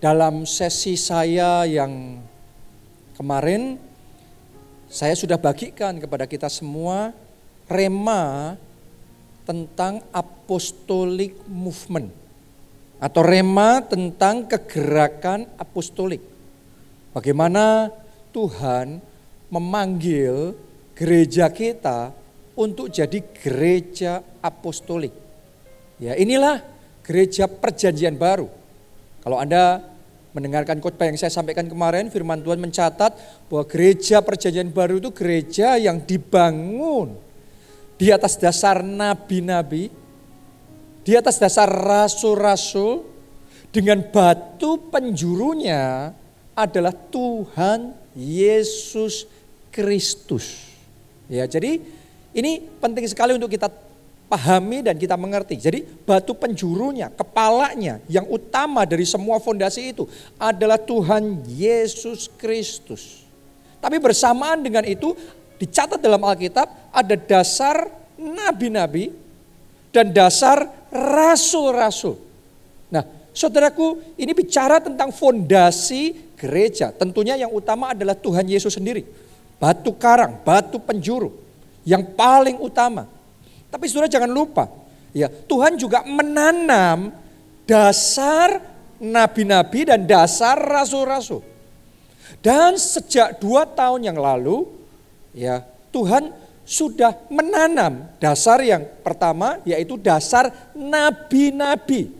Dalam sesi saya yang kemarin, saya sudah bagikan kepada kita semua rema tentang apostolic movement. Atau rema tentang kegerakan apostolik. Bagaimana Tuhan memanggil gereja kita untuk jadi gereja apostolik. Ya, inilah gereja perjanjian baru. Kalau Anda mendengarkan khotbah yang saya sampaikan kemarin, firman Tuhan mencatat bahwa gereja perjanjian baru itu gereja yang dibangun di atas dasar nabi-nabi, di atas dasar rasul-rasul, dengan batu penjurunya adalah Tuhan Yesus Kristus. Ya, jadi ini penting sekali untuk kita pahami dan kita mengerti. Jadi batu penjurunya, kepalanya yang utama dari semua fondasi itu adalah Tuhan Yesus Kristus. Tapi bersamaan dengan itu dicatat dalam Alkitab ada dasar nabi-nabi dan dasar rasul-rasul. Nah, saudaraku, ini bicara tentang fondasi gereja. Tentunya yang utama adalah Tuhan Yesus sendiri. Batu karang, batu penjuru yang paling utama. Tapi saudara jangan lupa, ya, Tuhan juga menanam dasar nabi-nabi dan dasar rasul-rasul. Dan sejak 2 tahun yang lalu, ya, Tuhan sudah menanam dasar yang pertama, yaitu dasar nabi-nabi.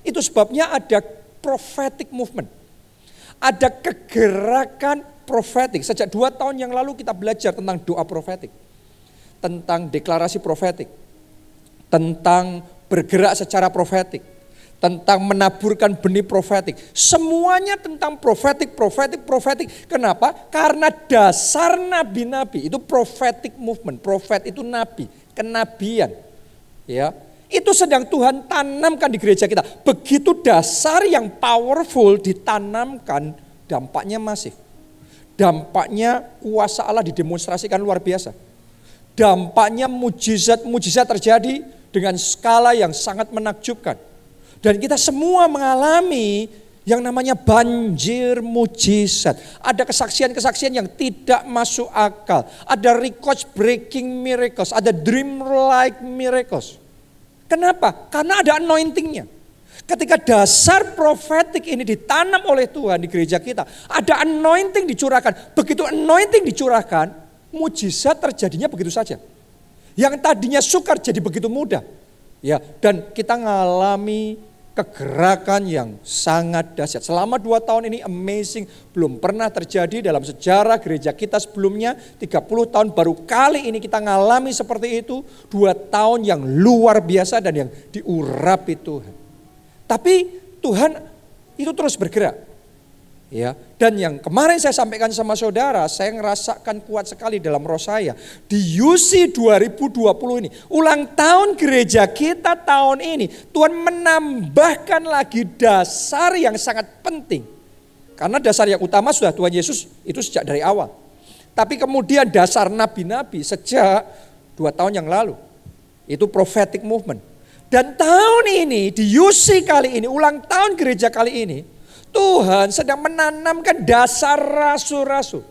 Itu sebabnya ada prophetic movement. Ada kegerakan profetik. Sejak 2 tahun yang lalu kita belajar tentang doa profetik. Tentang deklarasi profetik, tentang bergerak secara profetik, tentang menaburkan benih profetik. Semuanya tentang profetik. Kenapa? Karena dasar nabi-nabi itu prophetic movement. Profet itu nabi, kenabian. Ya, itu sedang Tuhan tanamkan di gereja kita. Begitu dasar yang powerful ditanamkan, dampaknya masif. Dampaknya kuasa Allah didemonstrasikan luar biasa. Dampaknya mujizat-mujizat terjadi dengan skala yang sangat menakjubkan. Dan kita semua mengalami yang namanya banjir mujizat. Ada kesaksian-kesaksian yang tidak masuk akal. Ada record breaking miracles, ada dream like miracles. Kenapa? Karena ada anointingnya. Ketika dasar profetik ini ditanam oleh Tuhan di gereja kita, ada anointing dicurahkan. Begitu anointing dicurahkan, mujizat terjadinya begitu saja. Yang tadinya sukar jadi begitu mudah. Ya, dan kita mengalami kegerakan yang sangat dahsyat. Selama 2 tahun ini amazing, belum pernah terjadi dalam sejarah gereja kita sebelumnya. 30 tahun baru kali ini kita mengalami seperti itu. 2 tahun yang luar biasa dan yang diurapi Tuhan. Tapi Tuhan itu terus bergerak. Ya, dan yang kemarin saya sampaikan sama saudara, saya ngerasakan kuat sekali dalam roh saya. Di UC 2020 ini, ulang tahun gereja kita tahun ini, Tuhan menambahkan lagi dasar yang sangat penting. Karena dasar yang utama sudah Tuhan Yesus itu sejak dari awal. Tapi kemudian dasar nabi-nabi sejak 2 tahun yang lalu. Itu prophetic movement. Dan tahun ini, di UC kali ini, ulang tahun gereja kali ini, Tuhan sedang menanamkan dasar rasul-rasul.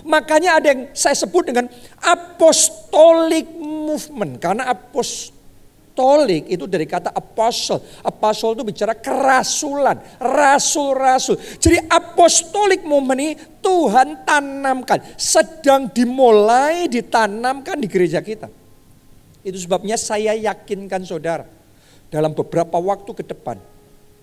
Makanya ada yang saya sebut dengan apostolic movement. Karena apostolik itu dari kata apostle. Apostle itu bicara kerasulan, rasul-rasul. Jadi apostolic movement ini Tuhan tanamkan. Sedang dimulai ditanamkan di gereja kita. Itu sebabnya saya yakinkan saudara, dalam beberapa waktu ke depan,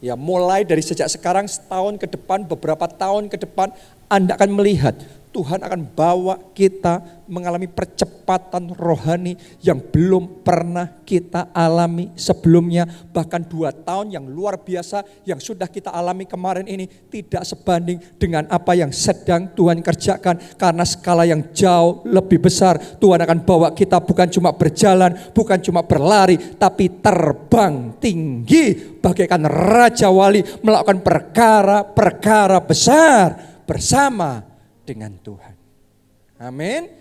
ya, mulai dari sejak sekarang setahun ke depan, beberapa tahun ke depan, Anda akan melihat Tuhan akan bawa kita mengalami percepatan rohani yang belum pernah kita alami sebelumnya. Bahkan 2 tahun yang luar biasa yang sudah kita alami kemarin ini tidak sebanding dengan apa yang sedang Tuhan kerjakan. Karena skala yang jauh lebih besar. Tuhan akan bawa kita bukan cuma berjalan, bukan cuma berlari, tapi terbang tinggi bagaikan Raja Wali, melakukan perkara-perkara besar bersama dengan Tuhan. Amin.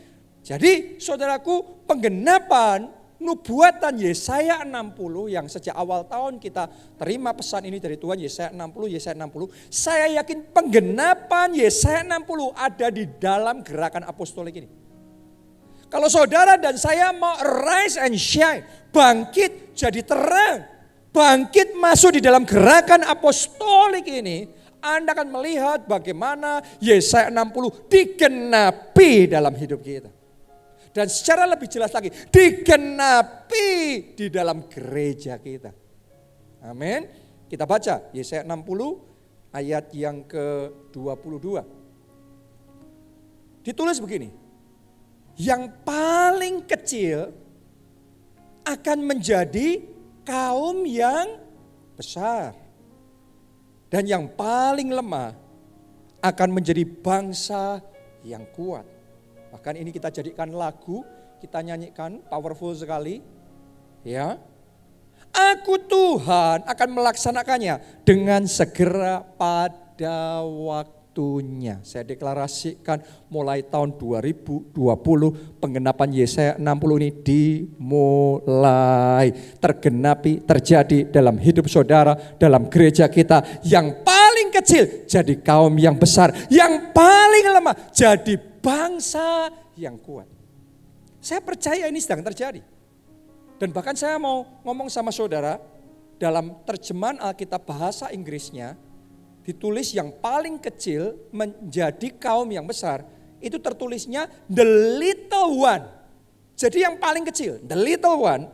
Jadi saudaraku, penggenapan nubuatan Yesaya 60 yang sejak awal tahun kita terima pesan ini dari Tuhan, Yesaya 60. Saya yakin penggenapan Yesaya 60 ada di dalam gerakan apostolik ini. Kalau saudara dan saya mau rise and shine, bangkit jadi terang, bangkit masuk di dalam gerakan apostolik ini, Anda akan melihat bagaimana Yesaya 60 digenapi dalam hidup kita. Dan secara lebih jelas lagi, digenapi di dalam gereja kita. Amin. Kita baca Yesaya 60 ayat yang ke-22. Ditulis begini. Yang paling kecil akan menjadi kaum yang besar. Dan yang paling lemah akan menjadi bangsa yang kuat. Bahkan ini kita jadikan lagu, kita nyanyikan, powerful sekali. Ya, Aku Tuhan akan melaksanakannya dengan segera pada waktunya. Saya deklarasikan mulai tahun 2020 penggenapan Yesaya 60 ini dimulai. Tergenapi, terjadi dalam hidup saudara, dalam gereja kita. Yang paling kecil jadi kaum yang besar, yang paling lemah jadi bangsa yang kuat. Saya percaya ini sedang terjadi. Dan bahkan saya mau ngomong sama saudara, dalam terjemahan Alkitab bahasa Inggrisnya, ditulis yang paling kecil menjadi kaum yang besar. Itu tertulisnya the little one. Jadi yang paling kecil, the little one,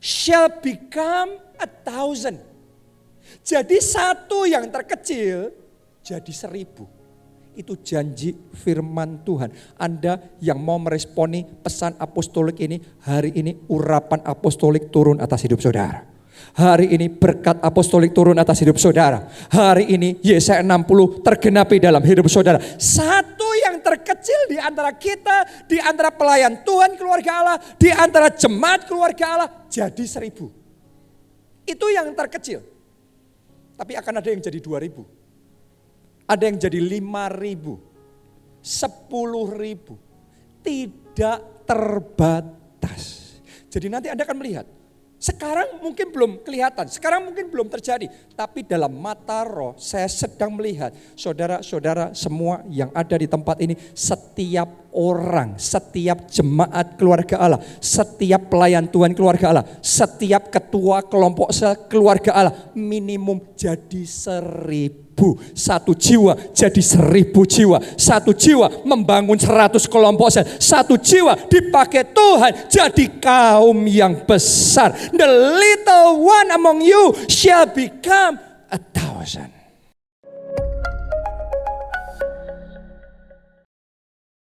shall become 1,000. Jadi satu yang terkecil jadi 1,000. Itu janji firman Tuhan. Anda yang mau meresponi pesan apostolik ini, hari ini urapan apostolik turun atas hidup saudara. Hari ini berkat apostolik turun atas hidup saudara. Hari ini Yesaya 60 tergenapi dalam hidup saudara. Satu yang terkecil di antara kita, di antara pelayan Tuhan keluarga Allah, di antara jemaat keluarga Allah jadi 1,000. Itu yang terkecil. Tapi akan ada yang jadi 2,000. Ada yang jadi 5,000, 10,000, tidak terbatas. Jadi nanti Anda akan melihat, sekarang mungkin belum kelihatan, sekarang mungkin belum terjadi. Tapi dalam mata roh saya sedang melihat saudara-saudara semua yang ada di tempat ini. Setiap orang, setiap jemaat keluarga Allah, setiap pelayan Tuhan keluarga Allah, setiap ketua kelompok keluarga Allah minimum jadi 1,000. Satu jiwa jadi 1,000 jiwa. Satu jiwa membangun 100 kelompok sel. Satu jiwa dipakai Tuhan jadi kaum yang besar. The little one among you shall become 1,000.